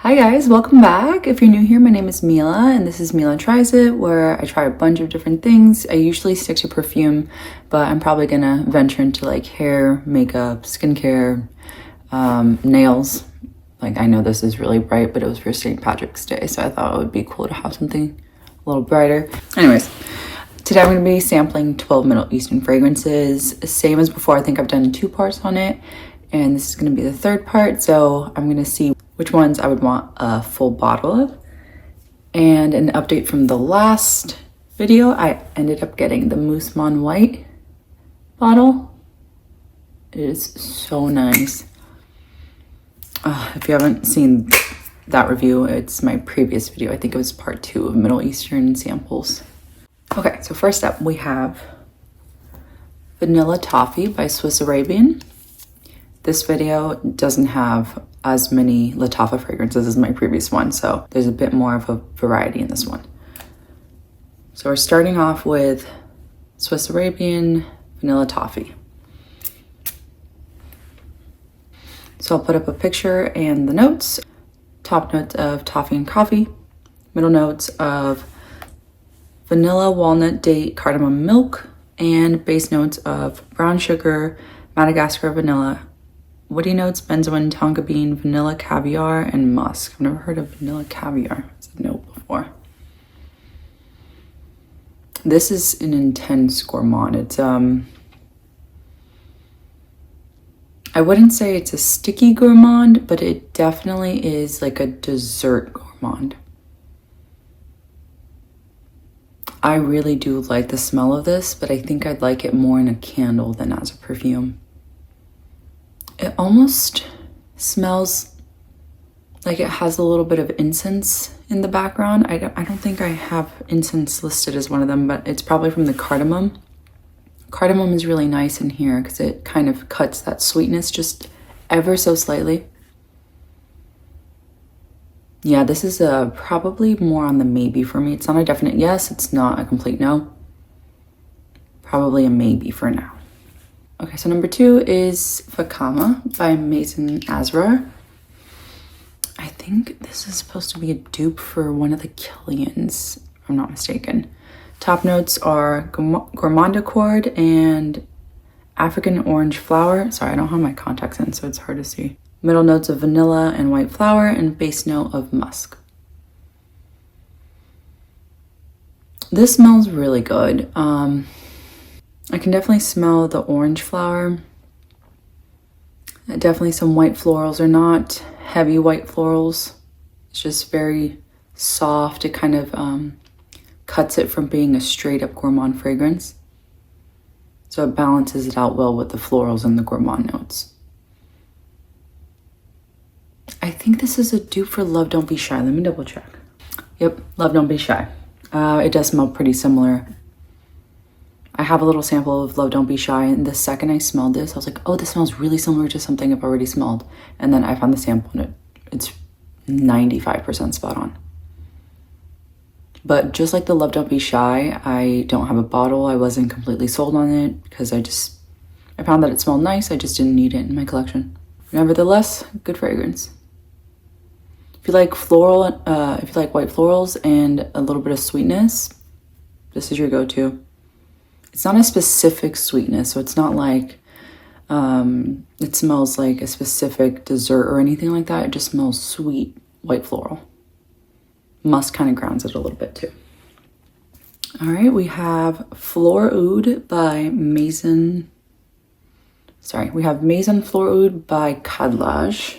Hi guys, welcome back. If you're new here, my name is Mila and this is mylatriesit, where I try a bunch of different things. I usually stick to perfume, but I'm probably gonna venture into like hair, makeup, skincare, nails. Like I know this is really bright, but it was for St. Patrick's Day, so I thought it would be cool to have something a little brighter. Anyways, today I'm gonna be sampling 12 Middle Eastern fragrances. Same as before, I think I've done 2 parts on it, and this is gonna be the 3rd part, so I'm gonna see which ones I would want a full bottle of. And an update from the last video, I ended up getting the Fursan White bottle. It is so nice. If you haven't seen that review, it's my previous video. I think it was part 2 of Middle Eastern samples. Okay, so first up we have Vanilla Toffee by Swiss Arabian. This video doesn't have as many Lattafa fragrances as my previous one, so there's a bit more of a variety in this one. So we're starting off with Swiss Arabian Vanilla Toffee. So I'll put up a picture and the notes. Top notes of toffee and coffee. Middle notes of vanilla, walnut, date, cardamom, milk. And base notes of brown sugar, Madagascar vanilla, woody notes, benzoin, tonka bean, vanilla caviar, and musk. I've never heard of vanilla caviar as a note before. This is an intense gourmand. It's I wouldn't say it's a sticky gourmand, but it definitely is like a dessert gourmand. I really do like the smell of this, but I think I'd like it more in a candle than as a perfume. It almost smells like it has a little bit of incense in the background. I don't think I have incense listed as one of them, but it's probably from the cardamom. Cardamom is really nice in here because it kind of cuts that sweetness just ever so slightly. Yeah, this is probably more on the maybe for me. It's not a definite yes, it's not a complete no. Probably a maybe for now. Okay, so number 2 is Fakhama by Maison Asrar. I think this is supposed to be a dupe for one of the Killians, if I'm not mistaken. Top notes are gourmand accord and African orange flower. Sorry, I don't have my contacts in, so it's hard to see. Middle notes of vanilla and white flower, and base note of musk. This smells really good. I can definitely smell the orange flower. Definitely some white florals. Are not heavy white florals. It's just very soft. It kind of cuts it from being a straight up gourmand fragrance. So it balances it out well with the florals and the gourmand notes. I think this is a dupe for Love Don't Be Shy. Let me double check. Yep, Love Don't Be Shy. It does smell pretty similar. I have a little sample of Love Don't Be Shy, and the second I smelled this, I was like, oh, this smells really similar to something I've already smelled. And then I found the sample and it's 95% spot on. But just like the Love Don't Be Shy, I don't have a bottle. I wasn't completely sold on it because I found that it smelled nice. I just didn't need it in my collection. Nevertheless, good fragrance. If you like if you like white florals and a little bit of sweetness, this is your go-to. It's not a specific sweetness, so it's not like it smells like a specific dessert or anything like that. It just smells sweet white floral. Musk kind of grounds it a little bit too. All right, we have Flor Oud by Maison Flor Oud by Khadlaj.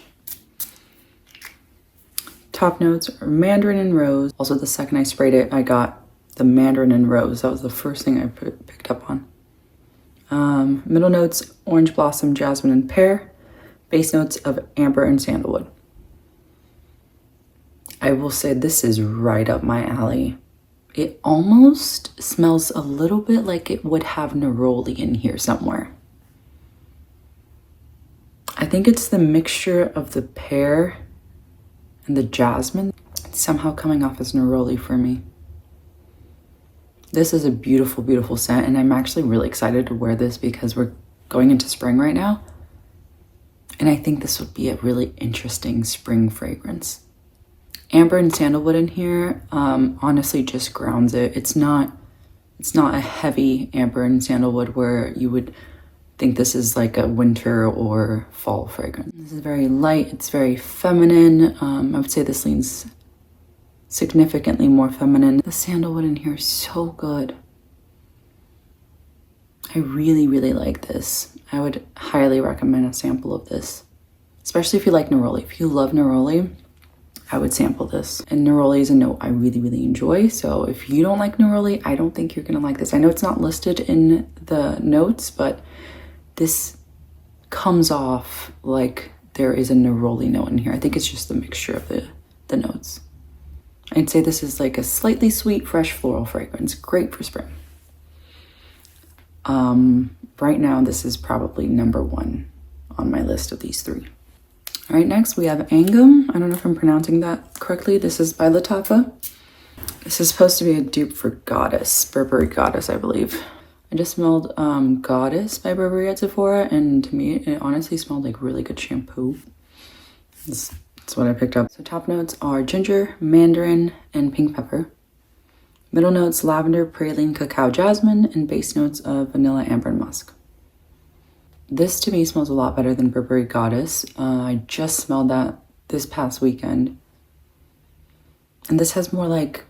Top notes are mandarin and rose. Also, the second I sprayed it, I got the mandarin and rose. That was the first thing I picked up on. Middle notes, orange blossom, jasmine, and pear. Base notes of amber and sandalwood. I will say this is right up my alley. It almost smells a little bit like it would have neroli in here somewhere. I think it's the mixture of the pear and the jasmine. It's somehow coming off as neroli for me. This is a beautiful, beautiful scent, and I'm actually really excited to wear this because we're going into spring right now. And I think this would be a really interesting spring fragrance. Amber and sandalwood in here honestly just grounds it. It's not a heavy amber and sandalwood where you would think this is like a winter or fall fragrance. This is very light, it's very feminine. I would say this leans significantly more feminine. The sandalwood in here is so good. I really, really like this. I would highly recommend a sample of this, especially if you like neroli. If you love neroli, I would sample this. And neroli is a note I really, really enjoy. So if you don't like neroli, I don't think you're gonna like this. I know it's not listed in the notes, but this comes off like there is a neroli note in here. I think it's just the mixture of the notes. I'd say this is like a slightly sweet, fresh floral fragrance. Great for spring. Right now, this is probably number 1 on my list of these 3. All right, next we have Angham. I don't know if I'm pronouncing that correctly. This is by Lattafa. This is supposed to be a dupe for Goddess, Burberry Goddess, I believe. I just smelled Goddess by Burberry at Sephora, and to me, it honestly smelled like really good shampoo. That's what I picked up. So top notes are ginger, mandarin, and pink pepper. Middle notes, lavender, praline, cacao, jasmine, and base notes of vanilla, amber, and musk. This to me smells a lot better than Burberry Goddess. I just smelled that this past weekend. And this has more like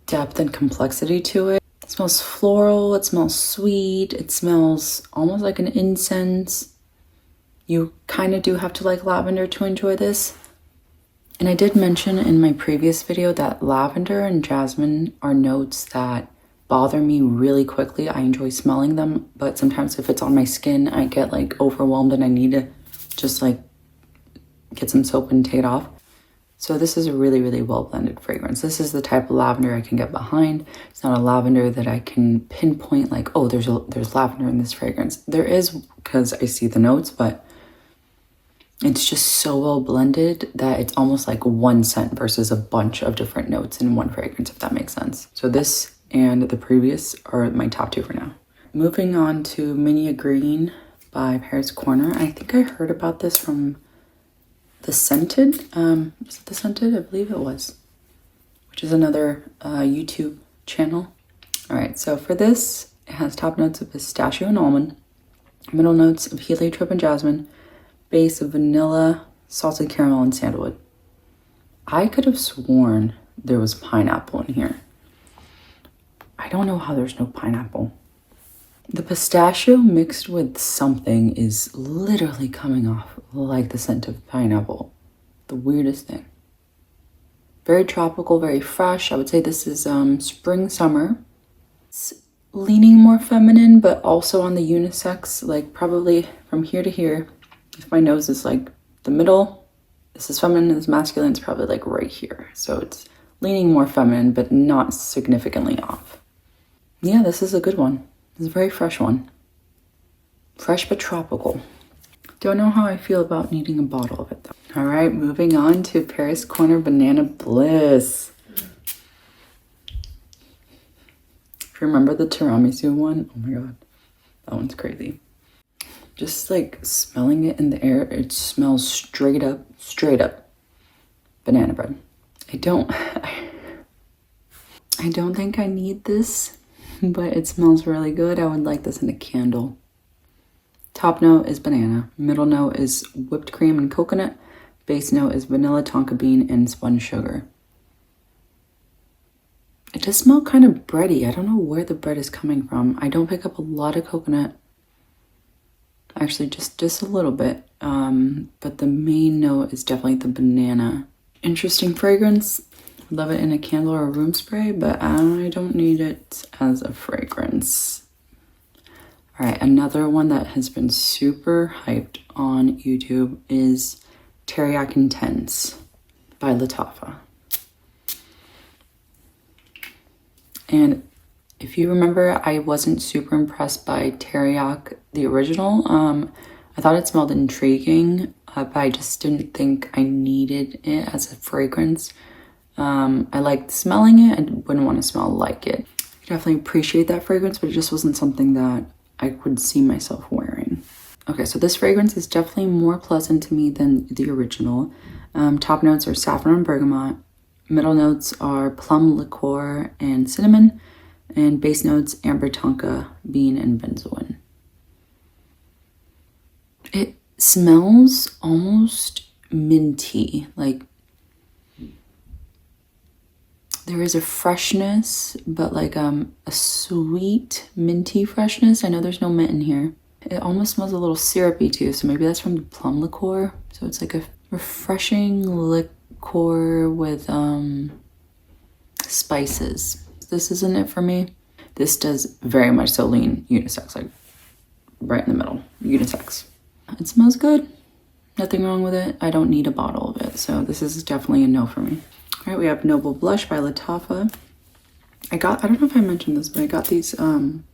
depth and complexity to it. It smells floral, it smells sweet, it smells almost like an incense. You kind of do have to like lavender to enjoy this. And I did mention in my previous video that lavender and jasmine are notes that bother me really quickly. I enjoy smelling them, but sometimes if it's on my skin, I get like overwhelmed and I need to just like get some soap and take it off. So this is a really, really well blended fragrance. This is the type of lavender I can get behind. It's not a lavender that I can pinpoint like, oh, there's lavender in this fragrance. There is, because I see the notes, but it's just so well blended that it's almost like one scent versus a bunch of different notes in one fragrance, if that makes sense. So this and the previous are my top 2 for now. Moving on to Minya Green by Paris Corner. I think I heard about this from The Scented. Was it The Scented? I believe it was. Which is another YouTube channel. All right, so for this, it has top notes of pistachio and almond, middle notes of heliotrope and jasmine, base of vanilla, salted caramel, and sandalwood. I could have sworn there was pineapple in here. I don't know how there's no pineapple. The pistachio mixed with something is literally coming off like the scent of pineapple. The weirdest thing. Very tropical, very fresh. I would say this is spring, summer. It's leaning more feminine, but also on the unisex, like probably from here to here. If my nose is like the middle, this is feminine, this is masculine, it's probably like right here. So it's leaning more feminine, but not significantly off. Yeah, this is a good one. It's a very fresh one. Fresh but tropical. Don't know how I feel about needing a bottle of it though. All right, moving on to Paris Corner Banana Bliss. If you remember the tiramisu one, oh my god, that one's crazy. Just like smelling it in the air, it smells straight up banana bread. I don't think I need this, but it smells really good. I would like this in a candle. Top note is banana. Middle note is whipped cream and coconut. Base note is vanilla, tonka bean, and spun sugar. It does smell kind of bready. I don't know where the bread is coming from. I don't pick up a lot of coconut. Actually, just a little bit. But the main note is definitely the banana. Interesting fragrance. Love it in a candle or a room spray, but I don't need it as a fragrance. All right, another one that has been super hyped on YouTube is Teriaq Intense by Lattafa. And if you remember, I wasn't super impressed by Teriaq, the original. I thought it smelled intriguing, but I just didn't think I needed it as a fragrance. I liked smelling it. I wouldn't want to smell like it. I definitely appreciate that fragrance, but it just wasn't something that I would see myself wearing. Okay, so this fragrance is definitely more pleasant to me than the original. Top notes are saffron and bergamot. Middle notes are plum liqueur and cinnamon, and base notes amber tonka, bean, and benzoin. It smells almost minty, like there is a freshness, but like a sweet minty freshness. I know there's no mint in here. It almost smells a little syrupy too, so maybe that's from the plum liqueur. So it's like a refreshing liqueur with spices. This isn't it for me. This does very much so lean unisex, like right in the middle, unisex. It smells good. Nothing wrong with it. I don't need a bottle of it, so this is definitely a no for me. All right, we have Nobile Blush by Lattafa. I don't know if I mentioned this, but I got these on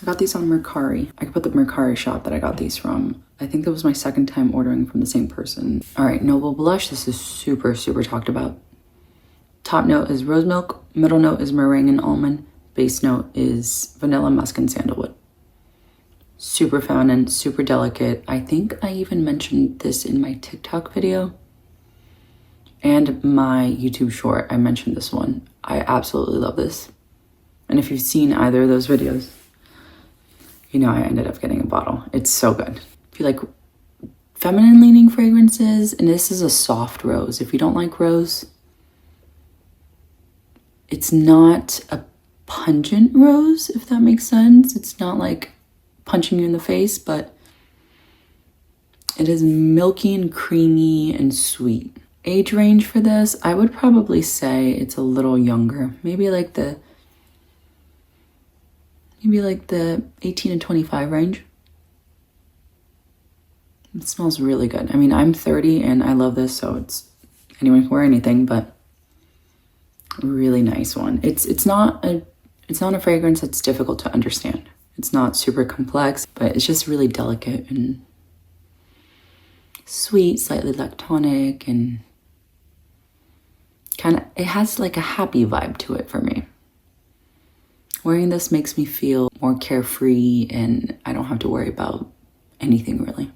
Mercari. I could put the Mercari shop that I got these from. I think that was my second time ordering from the same person. All right, Nobile Blush. This is super, super talked about. Top note is rose milk. Middle note is meringue and almond. Base note is vanilla, musk, and sandalwood. Super feminine, super delicate. I think I even mentioned this in my TikTok video and my YouTube short. I mentioned this one. I absolutely love this. And if you've seen either of those videos, you know I ended up getting a bottle. It's so good. If you like feminine leaning fragrances, and this is a soft rose. If you don't like rose, it's not a pungent rose, if that makes sense. It's not like punching you in the face, but it is milky and creamy and sweet. Age range for this, I would probably say it's a little younger. Maybe like the 18 to 25 range. It smells really good. I mean, I'm 30 and I love this, so anyone can wear anything, but a really nice one. It's not a fragrance that's difficult to understand. It's not super complex, but it's just really delicate and sweet, slightly lactonic, and it has like a happy vibe to it for me. Wearing this makes me feel more carefree and I don't have to worry about anything really.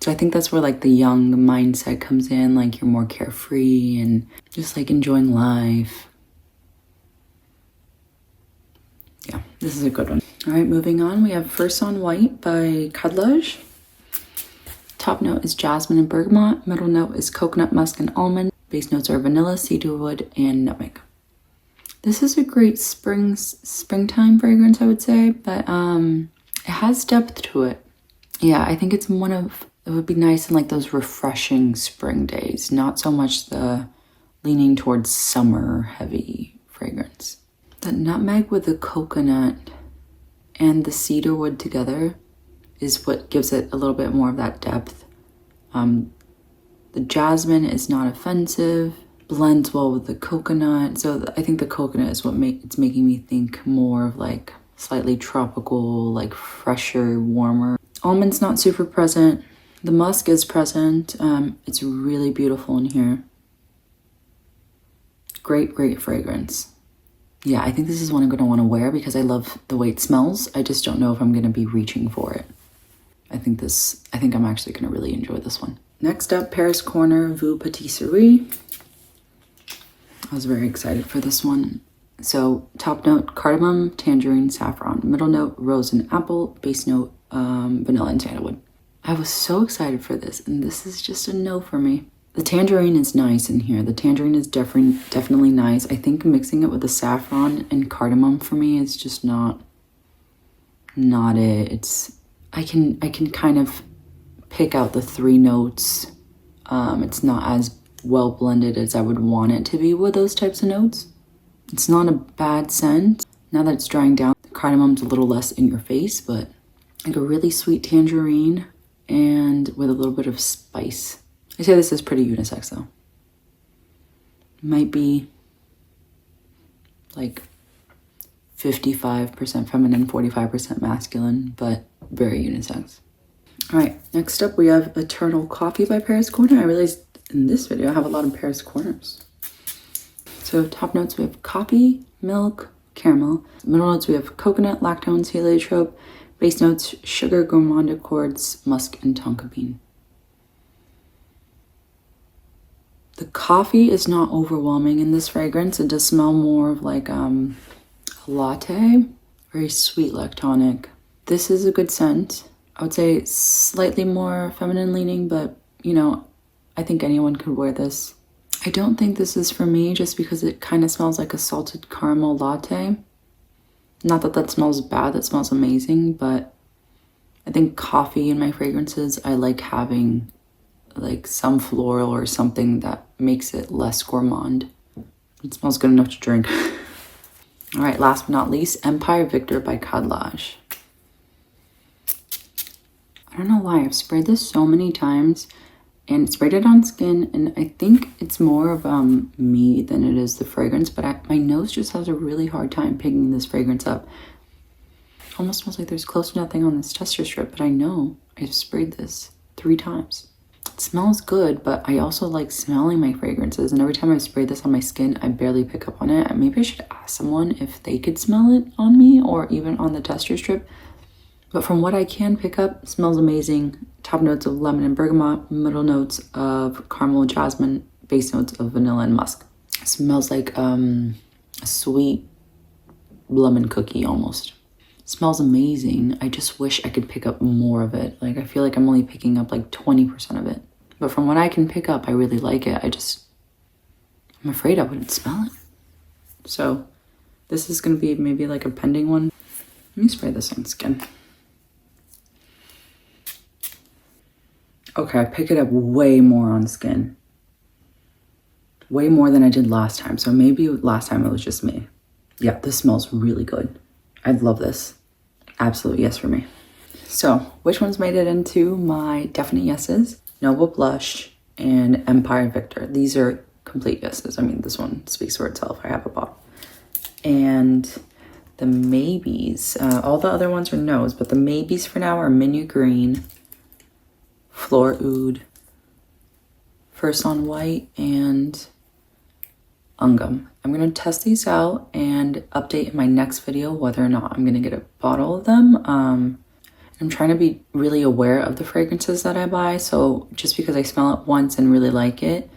So I think that's where like the young mindset comes in, like you're more carefree and just like enjoying life. Yeah, this is a good one. All right, moving on, we have Fursan White by Khadlaj. Top note is jasmine and bergamot. Middle note is coconut, musk, and almond. Base notes are vanilla, cedarwood, and nutmeg. This is a great springtime fragrance, I would say, but it has depth to it. Yeah, I think it would be nice in like those refreshing spring days, not so much the leaning towards summer heavy fragrance. The nutmeg with the coconut and the cedarwood together is what gives it a little bit more of that depth. The jasmine is not offensive, blends well with the coconut. So I think the coconut is what it's making me think more of like slightly tropical, like fresher, warmer. Almond's not super present. The musk is present. It's really beautiful in here. Great, great fragrance. Yeah, I think this is one I'm gonna wanna wear because I love the way it smells. I just don't know if I'm gonna be reaching for it. I think I'm actually gonna really enjoy this one. Next up, Paris Corner Voux Patisserie. I was very excited for this one. So top note, cardamom, tangerine, saffron. Middle note, rose and apple. Base note, vanilla and sandalwood. I was so excited for this, and this is just a no for me. The tangerine is nice in here. The tangerine is definitely nice. I think mixing it with the saffron and cardamom for me is just not it. I can kind of pick out the three notes. It's not as well blended as I would want it to be with those types of notes. It's not a bad scent. Now that it's drying down, the cardamom's a little less in your face, but like a really sweet tangerine and with a little bit of spice. I say this is pretty unisex though. Might be like 55% feminine, 45% masculine, but very unisex. All right, next up we have Eternal Coffee by Paris Corner. I realized in this video I have a lot of Paris Corners. So top notes we have coffee, milk, caramel. Middle notes we have coconut, lactone, heliotrope. Base notes, sugar, gourmand accords, musk, and tonka bean. The coffee is not overwhelming in this fragrance. It does smell more of like a latte, very sweet lactonic. This is a good scent. I would say slightly more feminine leaning, but you know, I think anyone could wear this. I don't think this is for me just because it kind of smells like a salted caramel latte. Not that that smells bad, that smells amazing, but I think coffee in my fragrances, I like having like some floral or something that makes it less gourmand. It smells good enough to drink. All right, last but not least, Empire Victor by Khadlaj. I don't know why, I've sprayed this so many times and sprayed it on skin, and I think it's more of me than it is the fragrance, but my nose just has a really hard time picking this fragrance up. Almost smells like there's close to nothing on this tester strip, but I know I've sprayed this 3 times. It smells good, but I also like smelling my fragrances, and every time I spray this on my skin, I barely pick up on it. And maybe I should ask someone if they could smell it on me or even on the tester strip. But from what I can pick up, it smells amazing. Top notes of lemon and bergamot, middle notes of caramel and jasmine, base notes of vanilla and musk. It smells like a sweet lemon cookie almost. It smells amazing. I just wish I could pick up more of it. Like, I feel like I'm only picking up like 20% of it. But from what I can pick up, I really like it. I'm afraid I wouldn't smell it. So this is gonna be maybe like a pending one. Let me spray this on skin. Okay, I pick it up way more on skin. Way more than I did last time. So maybe last time it was just me. Yeah, this smells really good. I love this. Absolute yes for me. So, which ones made it into my definite yeses? Nobile Blush and Empire Victor. These are complete yeses. I mean, this one speaks for itself. I have a bottle. And the maybes, all the other ones are no's, but the maybes for now are Minya Green, Flor Oud, Fursan White, and Angham. I'm going to test these out and update in my next video whether or not I'm going to get a bottle of them. I'm trying to be really aware of the fragrances that I buy, so just because I smell it once and really like it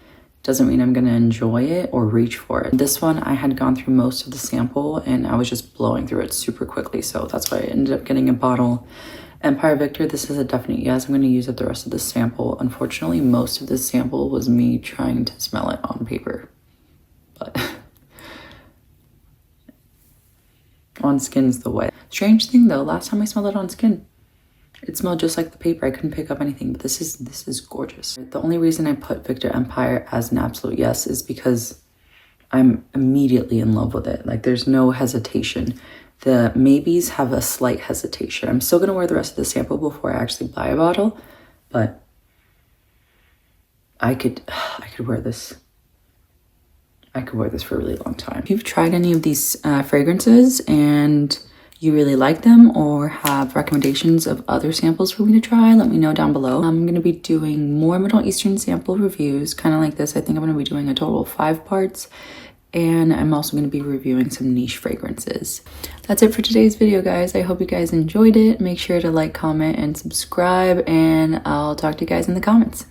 doesn't mean I'm going to enjoy it or reach for it. This one, I had gone through most of the sample and I was just blowing through it super quickly, so that's why I ended up getting a bottle. Empire Victor, this is a definite yes. I'm going to use up the rest of the sample. Unfortunately, most of this sample was me trying to smell it on paper. But on skin's the way. Strange thing though, last time I smelled it on skin, it smelled just like the paper. I couldn't pick up anything, but this is gorgeous. The only reason I put Victor Empire as an absolute yes is because I'm immediately in love with it. Like, there's no hesitation. The maybes have a slight hesitation. I'm still gonna wear the rest of the sample before I actually buy a bottle, but I could wear this. I could wear this for a really long time. If you've tried any of these fragrances and you really like them or have recommendations of other samples for me to try, let me know down below. I'm going to be doing more Middle Eastern sample reviews, kind of like this. I think I'm going to be doing a total of 5 parts. And I'm also going to be reviewing some niche fragrances. That's it for today's video, guys. I hope you guys enjoyed it. Make sure to like, comment, and subscribe, and I'll talk to you guys in the comments.